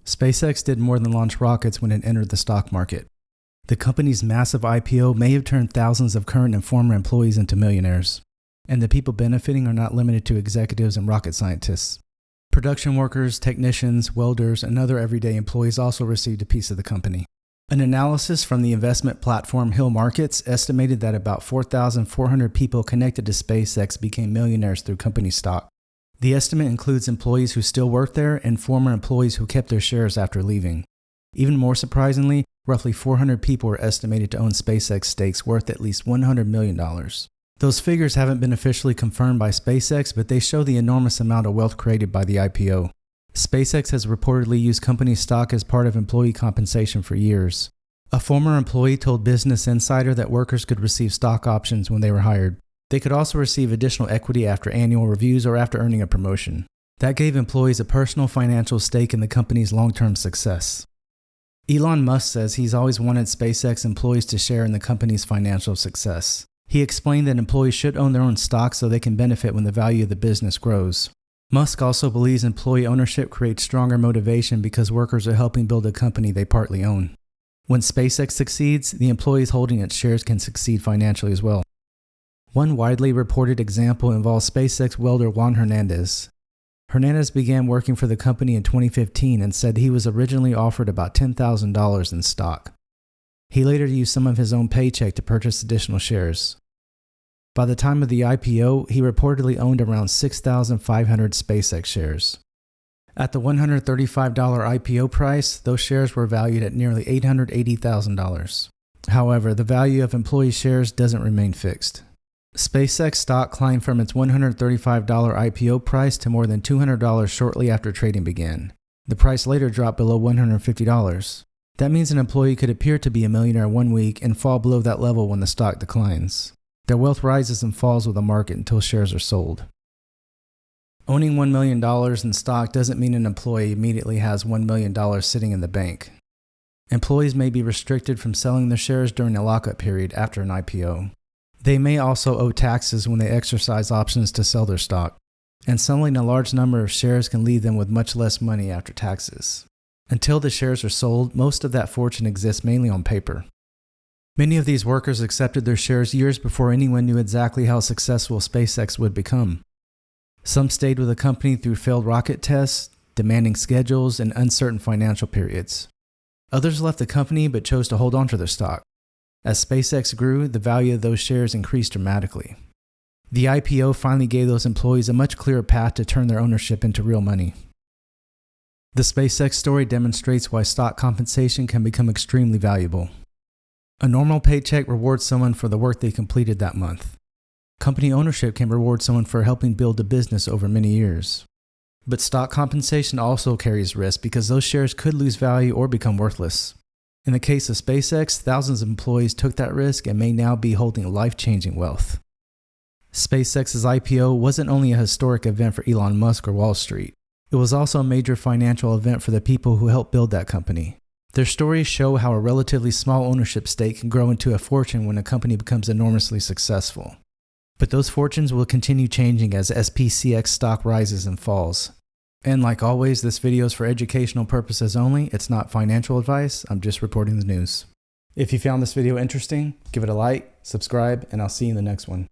SpaceX did more than launch rockets when it entered the stock market. The company's massive IPO may have turned thousands of current and former employees into millionaires. And the people benefiting are not limited to executives and rocket scientists. Production workers, technicians, welders, and other everyday employees also received a piece of the company. An analysis from the investment platform Hill Markets estimated that about 4,400 people connected to SpaceX became millionaires through company stock. The estimate includes employees who still work there and former employees who kept their shares after leaving. Even more surprisingly, roughly 400 people are estimated to own SpaceX stakes worth at least $100 million. Those figures haven't been officially confirmed by SpaceX, but they show the enormous amount of wealth created by the IPO. SpaceX has reportedly used company stock as part of employee compensation for years. A former employee told Business Insider that workers could receive stock options when they were hired. They could also receive additional equity after annual reviews or after earning a promotion. That gave employees a personal financial stake in the company's long-term success. Elon Musk says he's always wanted SpaceX employees to share in the company's financial success. He explained that employees should own their own stock so they can benefit when the value of the business grows. Musk also believes employee ownership creates stronger motivation because workers are helping build a company they partly own. When SpaceX succeeds, the employees holding its shares can succeed financially as well. One widely reported example involves SpaceX welder Juan Hernandez. Hernandez began working for the company in 2015 and said he was originally offered about $10,000 in stock. He later used some of his own paycheck to purchase additional shares. By the time of the IPO, he reportedly owned around 6,500 SpaceX shares. At the $135 IPO price, those shares were valued at nearly $880,000. However, the value of employee shares doesn't remain fixed. SpaceX stock climbed from its $135 IPO price to more than $200 shortly after trading began. The price later dropped below $150. That means an employee could appear to be a millionaire one week and fall below that level when the stock declines. Their wealth rises and falls with the market until shares are sold. Owning $1 million in stock doesn't mean an employee immediately has $1 million sitting in the bank. Employees may be restricted from selling their shares during a lockup period after an IPO. They may also owe taxes when they exercise options to sell their stock, and selling a large number of shares can leave them with much less money after taxes. Until the shares are sold, most of that fortune exists mainly on paper. Many of these workers accepted their shares years before anyone knew exactly how successful SpaceX would become. Some stayed with the company through failed rocket tests, demanding schedules, and uncertain financial periods. Others left the company but chose to hold on to their stock. As SpaceX grew, the value of those shares increased dramatically. The IPO finally gave those employees a much clearer path to turn their ownership into real money. The SpaceX story demonstrates why stock compensation can become extremely valuable. A normal paycheck rewards someone for the work they completed that month. Company ownership can reward someone for helping build a business over many years. But stock compensation also carries risk because those shares could lose value or become worthless. In the case of SpaceX, thousands of employees took that risk and may now be holding life-changing wealth. SpaceX's IPO wasn't only a historic event for Elon Musk or Wall Street. It was also a major financial event for the people who helped build that company. Their stories show how a relatively small ownership stake can grow into a fortune when a company becomes enormously successful. But those fortunes will continue changing as SPCX stock rises and falls. And like always, this video is for educational purposes only. It's not financial advice. I'm just reporting the news. If you found this video interesting, give it a like, subscribe, and I'll see you in the next one.